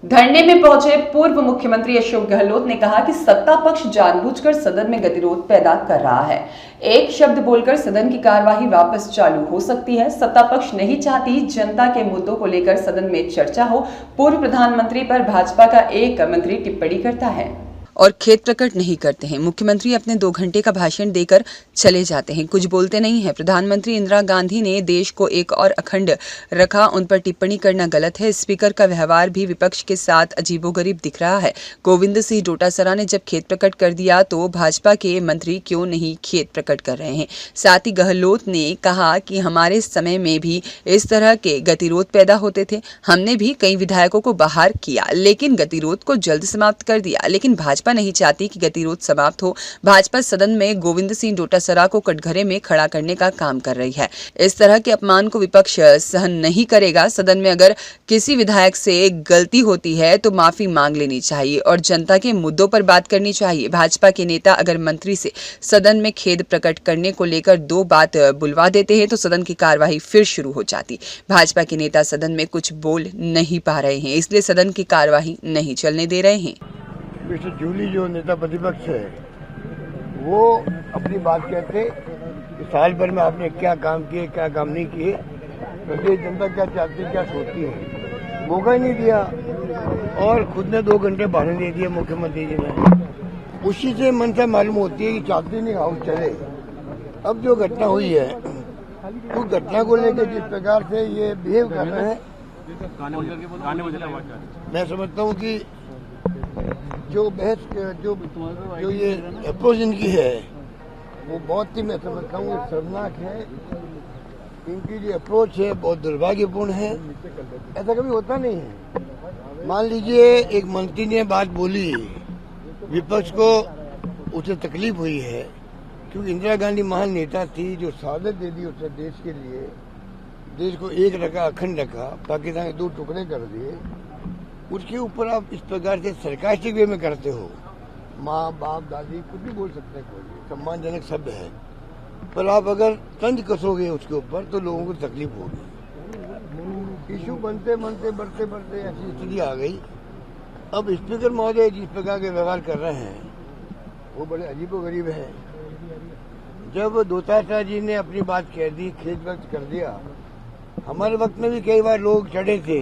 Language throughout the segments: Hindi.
धरने में पहुंचे पूर्व मुख्यमंत्री अशोक गहलोत ने कहा कि सत्ता पक्ष जानबूझकर सदन में गतिरोध पैदा कर रहा है। एक शब्द बोलकर सदन की कार्यवाही वापस चालू हो सकती है। सत्ता पक्ष नहीं चाहती जनता के मुद्दों को लेकर सदन में चर्चा हो। पूर्व प्रधानमंत्री पर भाजपा का एक मंत्री टिप्पणी करता है और खेद प्रकट नहीं करते हैं। मुख्यमंत्री अपने 2 घंटे का भाषण देकर चले जाते हैं, कुछ बोलते नहीं हैं। प्रधानमंत्री इंदिरा गांधी ने देश को एक और अखंड रखा, उन पर टिप्पणी करना गलत है। स्पीकर का व्यवहार भी विपक्ष के साथ अजीबोगरीब दिख रहा है। गोविंद सिंह डोटासरा ने जब खेद प्रकट कर दिया तो भाजपा के मंत्री क्यों नहीं खेद प्रकट कर रहे हैं। साथ ही गहलोत ने कहा कि हमारे समय में भी इस तरह के गतिरोध पैदा होते थे। हमने भी कई विधायकों को बाहर किया, लेकिन गतिरोध को जल्द समाप्त कर दिया। लेकिन भाजपा नहीं चाहती कि गतिरोध समाप्त हो। भाजपा सदन में गोविंद सिंह डोटासरा को कटघरे में खड़ा करने का काम कर रही है। इस तरह के अपमान को विपक्ष सहन नहीं करेगा। सदन में अगर किसी विधायक से गलती होती है तो माफी मांग लेनी चाहिए और जनता के मुद्दों पर बात करनी चाहिए। भाजपा के नेता अगर मंत्री से सदन में खेद प्रकट करने को लेकर 2 बात बुलवा देते हैं तो सदन की कार्यवाही फिर शुरू हो जाती। भाजपा के नेता सदन में कुछ बोल नहीं पा रहे हैं, इसलिए सदन की कार्यवाही नहीं चलने दे रहे हैं। मिस्टर जूली जो नेता प्रतिपक्ष है वो अपनी बात कहते कि साल भर में आपने क्या काम किए क्या काम नहीं किए, प्रदेश जनता क्या चाहती है क्या सोचती है, मौका ही नहीं दिया और खुद ने 2 घंटे भाषण दे दिए मुख्यमंत्री जी ने। उसी से मन से मालूम होती है कि चाहती नहीं हाउस चले। अब जो घटना हुई है उस घटना को लेकर जिस प्रकार से ये बिहेव कर रहे हैं, मैं समझता हूँ कि जो बहस जो ये अप्रोच इनकी है वो बहुत ही, मैं समझता हूँ, शर्मनाक है। इनकी जो अप्रोच है बहुत दुर्भाग्यपूर्ण है। ऐसा कभी होता नहीं है। मान लीजिए एक मंत्री ने बात बोली, विपक्ष को उसे तकलीफ हुई है क्योंकि इंदिरा गांधी महान नेता थी जो शहादत दे दी उसने देश के लिए, देश को एक रखा, अखंड रखा, पाकिस्तान के 2 टुकड़े कर दिए। उसके ऊपर आप इस प्रकार से सरकास्टिक वे में करते हो। माँ बाप दादी कुछ भी बोल सकते हैं, कोई सम्मानजनक शब्द है, पर आप अगर तंज कसोगे उसके ऊपर तो लोगों को तकलीफ होगी। इशू बनते बनते बढ़ते बढ़ते ऐसी स्थिति आ गई। अब स्पीकर महोदय जिस प्रकार के व्यवहार कर रहे हैं वो बड़े अजीबोगरीब है। जब डोटासरा जी ने अपनी बात कह दी, खेद व्यक्त कर दिया, हमारे वक्त में भी कई बार लोग चढ़े थे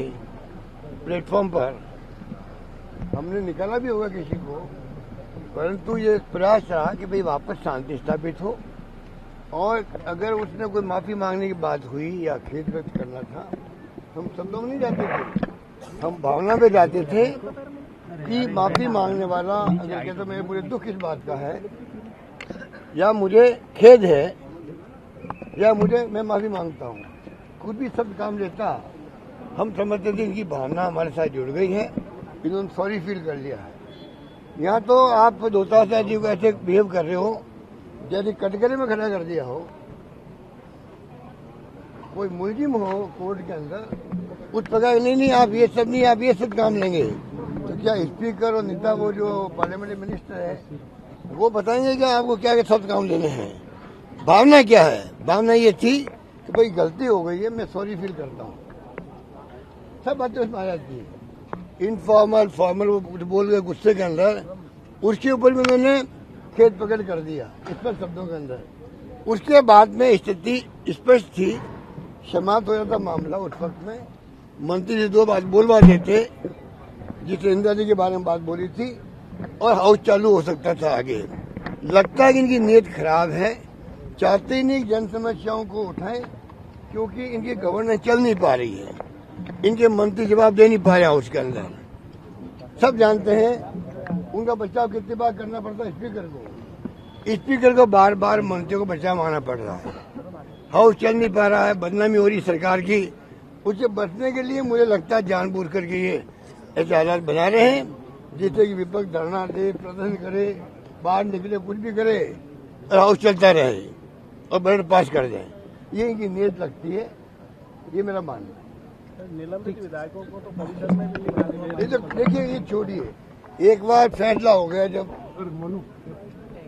प्लेटफॉर्म पर, हमने निकाला भी होगा किसी को, परंतु ये प्रयास रहा कि भाई वापस शांति स्थापित हो। और अगर उसने कोई माफी मांगने की बात हुई या खेद व्यक्त करना था, हम सब लोग नहीं जाते थे, हम भावना पे जाते थे कि माफी मांगने वाला अगर कहता मेरे पूरे दुख इस बात का है या मुझे खेद है या मैं माफी मांगता हूँ, खुद भी सब काम लेता। हम समझते थे इनकी भावना हमारे साथ जुड़ गई है, इन्होंने सॉरी फील कर लिया है। यहाँ तो आप डोटासरा जी को ऐसे बिहेव कर रहे हो जैसे कटघरे में खड़ा कर दिया हो। कोई मुलजिम हो कोर्ट के अंदर, उस प्रकार नहीं आप ये सब नहीं, आप ये सब काम लेंगे, तो क्या स्पीकर और नेता वो जो पार्लियामेंट्री मिनिस्टर है वो बताएंगे क्या आपको क्या क्या सब काम लेने हैं? भावना क्या है? भावना ये थी कि भाई गलती हो गई है, मैं सॉरी फील करता हूँ। सब बातें उसमें आ जाती है। इनफॉर्मल फॉर्मल वो बोल गए गुस्से के अंदर, उसके ऊपर भी उन्होंने खेद प्रकट कर दिया स्पष्ट शब्दों के अंदर। उसके बाद में स्थिति स्पष्ट थी, समाप्त हो जाता मामला। उस वक्त में मंत्री से 2 बात बोलवा देते, जिसे इंदिरा जी के बारे में बात बोली थी, और हाउस चालू हो सकता था आगे। लगता है कि इनकी नीयत खराब है, चाहते ही नहीं जन समस्याओं को उठाएं क्योंकि इनकी गवर्नेंस चल नहीं पा रही है, इनके मंत्री जवाब दे नहीं पा रहे हाउस के अंदर। सब जानते हैं उनका बचाव कितनी बार करना पड़ता है स्पीकर को बार बार मंत्रियों को बचाव मांगना पड़ रहा है। हाउस चल नहीं पा रहा है, बदनामी हो रही सरकार की, उससे बचने के लिए मुझे लगता है जानबूझ करके ये ऐसे हालात बना रहे हैं जिससे कि विपक्ष धरना दे, प्रदर्शन करे, बाहर निकले, कुछ भी करे और हाउस चलता रहे और बजट पास कर जाए। ये इनकी नीयत लगती है, ये मेरा मानना है। निलंबित विधायकों को तो परिषद में भी देखिए ये छोड़िए, एक बार फैसला हो गया जब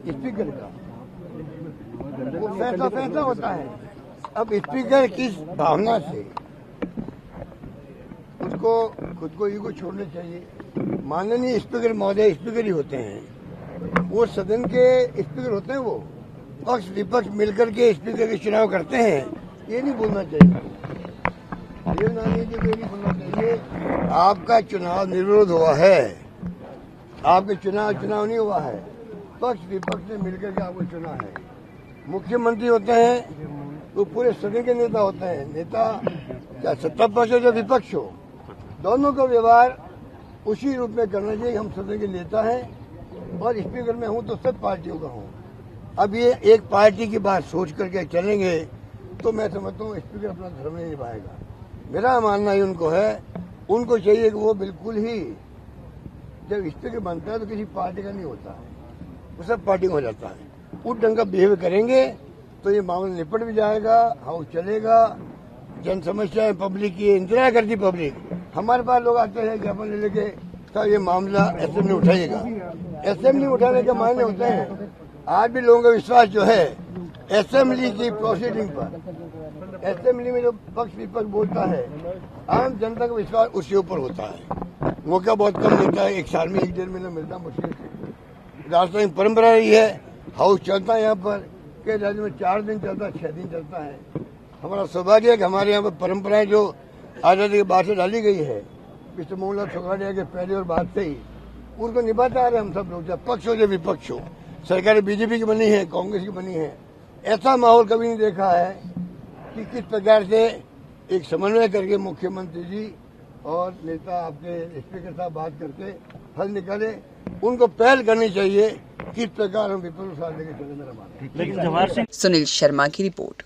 स्पीकर का, वो फैसला होता है। अब स्पीकर किस भावना से उस खुद को ईगो छोड़ना चाहिए। माननीय स्पीकर महोदय स्पीकर ही होते हैं, वो सदन के स्पीकर होते हैं। वो पक्ष विपक्ष मिलकर के स्पीकर के चुनाव करते हैं, ये नहीं बोलना चाहिए। देवनानी जी को ये नहीं बोलना चाहिए आपका चुनाव निर्विरोध हुआ है, आपके चुनाव नहीं हुआ है, पक्ष विपक्ष ने मिलकर के आपको चुना है। मुख्यमंत्री होते हैं तो पूरे सदन के नेता होते हैं। नेता चाहे सत्ता पक्ष हो या विपक्ष हो, दोनों का व्यवहार उसी रूप में करना चाहिए। हम सदन के नेता हैं और स्पीकर में हूं तो सब पार्टियों का हूं। अब ये एक पार्टी की बात सोच करके चलेंगे तो मैं समझता हूँ स्पीकर अपना धर्म नहीं निभाएगा। मेरा मानना ही उनको चाहिए कि वो बिल्कुल ही जब स्पीकर बनता है तो किसी पार्टी का नहीं होता है, वो सब पार्टी में हो जाता है। उस ढंग का बिहेव करेंगे तो ये मामला निपट भी जाएगा, हाउस चलेगा। जन समस्याएं पब्लिक की इंतजार करती पब्लिक। हमारे पास लोग आते हैं ज्ञापन लेके तो ये मामला असेंबली उठाइएगा। असेंबली उठाने के मायने होते हैं आज भी लोगों का विश्वास जो है असेंबली की प्रोसीडिंग पर, असेंबली में जो पक्ष विपक्ष बोलता है आम जनता का विश्वास उसके ऊपर होता है। मौका बहुत कम मिलता है, एक साल में 1-1.5 महीना मिलता मुश्किल से। राजस्थान की परंपरा रही है, हाउस चलता है यहाँ पर, के राज्य में 4 दिन चलता है, 6 दिन चलता है। हमारा सौभाग्य है कि हमारे यहाँ पर परंपराएं जो आजादी के बाद से डाली गई है, मिस्टर मोहनलाल छोकराडिया के पहले और बाद से ही उनको निभाते आ रहे हम सब लोग, चाहे पक्ष हो या विपक्ष हो। सरकारें बीजेपी की बनी है, कांग्रेस की बनी है, ऐसा माहौल कभी नहीं देखा है कि किस प्रकार से एक समन्वय करके मुख्यमंत्री जी और नेता आपके स्पीकर साहब बात करके हल निकाले। उनको पहल करनी चाहिए किस प्रकार हम विपक्ष साथ लेके चले। मेरा मानना। लेकिन जवाहर सिंह सुनील शर्मा की रिपोर्ट।